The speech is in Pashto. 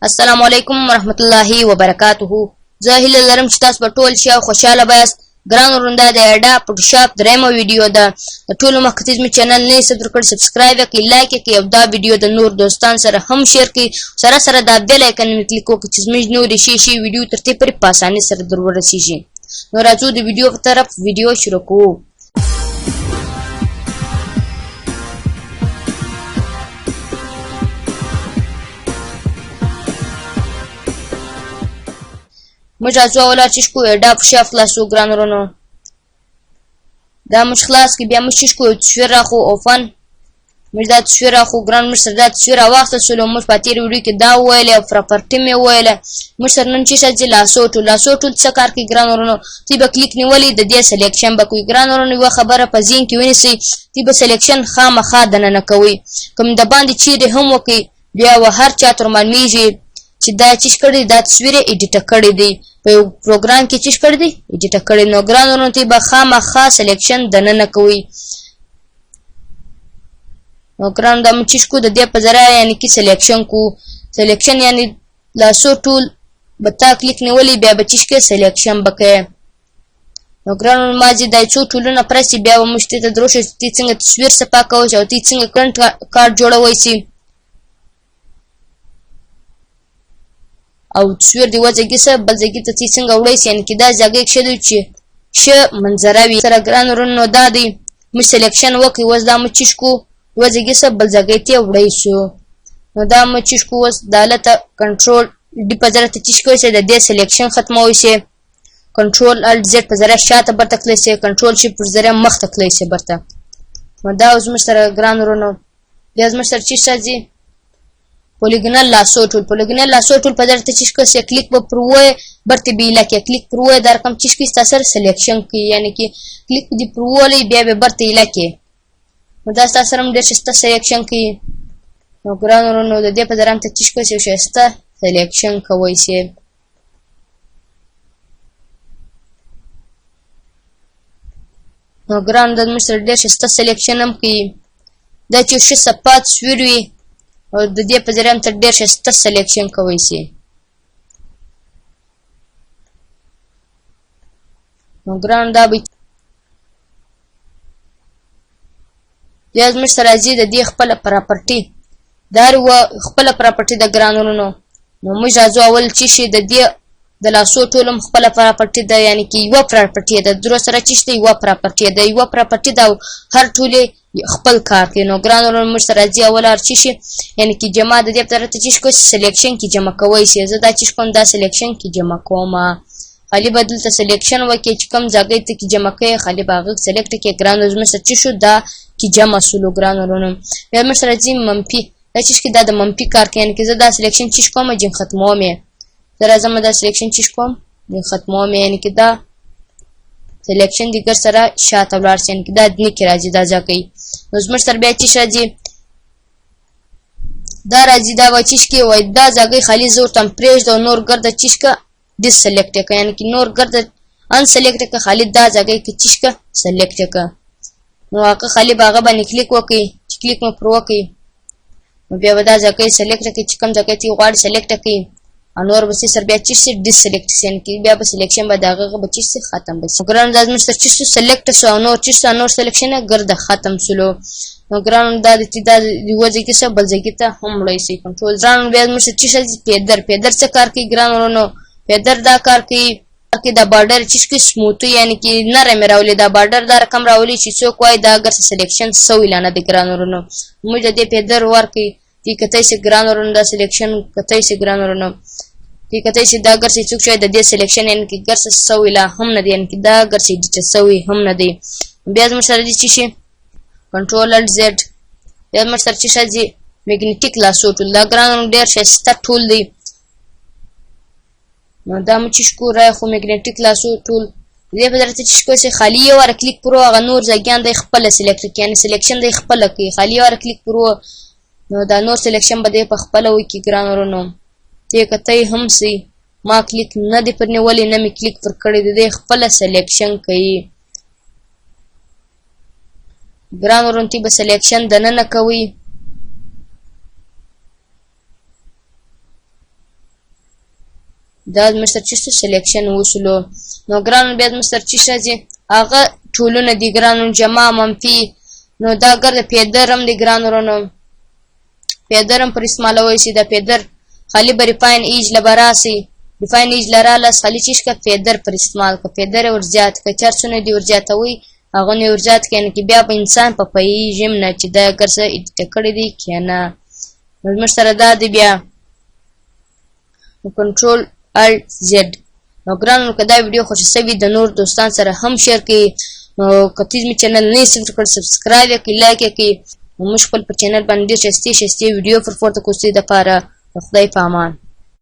السلام علیکم ورحمت الله وبرکاته. زه هیله لرم چې تاسو په ټول شي او خوشاله بایاست. ګران ورونده د اډا فوټوشاپ دریمه ویډیو ده. د ټولو مخکې زموږ چینل نه سبسکرایب کړئ، سبسکرایب یې کړئ، لایک یې کړئ او دا ویډیو د نور دوستان سره هم شیر کړئ. سره دا بیل آیکن مې کلیک وکړئ چې زموږ نورې شي ویډیو تر دې پورې په اسانۍ سره در ورسیږي. نو راځو د ویډیو په طرف ویډیو شروع کوو. موږ راځو اول چې شکو اډا فوټوشاپ خلاصو ګران ورونو. دا موږ خلاص کړي، بیا موږ شکو تصویر راخو اوفن. موږ دا تصویر راخو ګران، موږ سره دا تصویر راواخیستل شولو. موږ په تېره ویډیو کې دا وویلې او پراپرټي مې وویله. موږ سره نن چې راځي لاسو ټول څه کار کوي ګران ورونو. دوی به کلیک نیولې د دې سلیکشن به کوئ ګران ورونو. یوه خبره په ذهن کې ونیسئ، دوی به سلیکشن خامخا دننه کوئ. کوم د باندې چیرې هم وکړئ، بیا به هر چا تر معلومیږي چې دا چیش کړی، دا تصویر یې ایډیټ کړی دی، په یو پروګرام کې چیش کړی دی، ایډیټ کړی. نو ګران ورونو ته به خامخا سلیکشن دننه کوئ. نو ګران دا موږ چیش کو د دې په ذریعه یعنې کې سلیکشن کو. سلیکشن یعنې لاسو ټول به تا کلیک نیولې، بیا به چیش کې سلیکشن به کوې. نو ګران ورونو ما چې دا څو ټولونه پرسي، بیا به موږ ته دروشو چې تی څنګه تصویر صفا کوئ او تی څنګه کرنټ کارت جوړوئ سي او تصویر دی وځګي سه بل ځګي ته تی څنګه وړئ سي، یعنې کې دا ځای کې شدو چې ښه منظره وي. سره ګران ورونو دا دی موږ سلیکشن وکړئ. اوس دا موږ چیش کو وځګي سه بل ځای ته وړئ سو. نو دا موږ چیش کو اوس دا هلته کنټرول ډي په ذریعه ته چیش کوئ چې د دې سلیکشن ختموئ سي. کنټرول الټ زیډ په ذریعه شاته برته کړئ سي، کنټرول شیفټ په ذریعه مخته کړئ سي برته. نو دا اوس موږ سره ګران ورونو بیا زموږ سره چیش راځي پولیګنل لاسو ټول په ذریعه ته چیش کوئ سي. کلیک به پر ووایې برته به علاقې کلیک پر ووایې دا رقم چیش کوئ ستا سره سلیکشن کوي، یعنې کې کلیک دې پر وولئ بیا به برته علاقې. نو دا ستا سره هم ډېر ښایسته سلیکشن کوي. نو ګران ورونو د دې په ذریعه ته چیش کوئ سي ښایسته سلیکشن کوئ سي. نو ګران دا زموږ سره ډېر ښایسته سلیکشن هم کوي. دا چې ښه صفا تصویر وي او د دې په ذریعه هم ته ډېر ښایسته سلیکشن کوئ سي. نو ګران دا به بیا زموږ سره راځي د دې خپله پراپرټي. دا خپله پراپرټي د ګران ورونو. نو موږ راځو اول چې شي د دې د لاسو ټول هم خپله پراپرټي ده، یعنې کې یوه پراپرټي ده. درو سره چې شته یوه پراپرټي ده، یوه پراپرټي ده او هر ټول خپل کار کوي. نو ګران ورونو موږ سره راځي اول هر چې شي یعنې کې جمع د دې په طرف ته چیش کوئ سلیکشن کې جمع کوئ سي. زه دا چیش کوم دا سلیکشن کې جمع کوم. خالي به دلته سلیکشن وکړئ چې کوم ځای ته کې جمع کوئ، خالي به هغه سلیکټ کړئ. ګران ورونو زموږ سره چې شو دا کې جمع سولو ګران ورونو. بیا موږ سره راځي منفي. دا چیش کې دا د منفي کار کوي، یعنې کې زه دا سلیکشن چیش کوم جن ختموم یې. زه راځم دا سلیکشن چیش کوم جن ختموم یې، یعنې کې دا سلیکشن دیګر سره شاته ولاړ سي، یعنې کې دا دنې کې راځي دا ځای کوي. نو زموږ سره بیا چیش راځي دا راځي دا به چیش کې وایي دا ځای خالي زه ورته پرېږده او نور ګرده چیش که ډس سلیکټ یې کړه، یعنې کې نور ګرده ان سلیکټ یې کړه، خالي دا ځای کې چیش که سلیکټ یې کړه. نو هغه خالي به هغه باندې کلیک وکړئ چې کلیک مو پر وکړئ. نو بیا به دا ځای سلیکټ کړئ چې کوم ځای ته یې غواړئ سلیکټ کړئ. او نور به سر بیا چیش سي ډس سلیکټ سي، یعنې کې بیا به سلیکشن به د هغه به چیش سي ختم به سي. ګران دا زموږ سره چیش سو سلیکټ سو او نور چیش سو نور سلیکشن یې ګرده ختم سولو. نو ګران دا د دا یوه ځای کې سه بل ځای کې ته هم وړئ سي کنټرول. ګران بیا زموږ سره چیش راځي پیدر څه کار کوي ګران ورونو. پیدر دا کار کوي کې دا بارډر چیش کې سموتي، یعنې کې نرم راولي. دا بارډر دا رقم راولي چې څوک وایي دا اگر سلیکشن سوی لا نه دی ګران ورونو. موږ د دې پیدر ورکړئ تی کتئ سي ګران ورونو. دا سلیکشن کتئ سي ګران ورونو. تی کتئ سي دا اگر څوک شوی د دې سلیکشن یعنې کې ګر سوی لا هم نه دی، یعنې کې دا اگر ایډیټ سوی هم نه دی. بیا زموږ سره چې شي کنټرول الټ زیډ. بیا زموږ سره چې راځي میګنیټیک لاسو ټول. دا ګران ورونو ډېر ښایسته ټول دی. نو دا مو چیش کو راخو میګنیټیک لاسو ټول دې په ذریعه چیش کوئ سي. خالي یې واره کلیک پر هغه نور ځایګیان دی خپله سلیکټ کړي، یعنې سلیکشن دی خپله کوي. خالي یې واره کلیک پر نو دا نور سلیکشن به دی په خپله وکړي ګران ورونو. ته کتئ هم سي ما کلیک نه دی پر نیولې نه مې کلیک پر کړی دی، دی خپله سلیکشن کوي. ګران ورونو ته به سلیکشن دننه کوئ. دا زموږ سره چې سلیکشن وشلو. نو ګرانو بیا زموږ سره چې راځي هغه ټولونه دي ګرانو جمع منفي. نو دا ګرده پیدر هم دی ګرانو ورونو، پیدر هم پر استعمالوی شي. دا پیدر خالی به ریفاین ایج لبراسی، ریفاین ایج لرالاس خالی چیش که پیدر پر استعمال که پیدر ورزیات که چرچونه دی ورزیاتوی هغه نه ورزیات که یعنی که بیا به انسان په پوهیږم نه چې دا ګرڅه ایډیټ کړی دی که نه. نو زموږ سره دا دی بیا کنټرول الټ زیډ. نو ګرانو که دا ویډیو خوښ شوي د نور دوستان سره هم شیر کړئ. نو که تاسو مې چینل نه سبسکرایب کړ سبسکرایب یې کړئ، لایک یې کړئ. موږ خپل په چینل باندې ډېر ښایستې ویډیو پر پورته کوو د پاره. خدای په امان.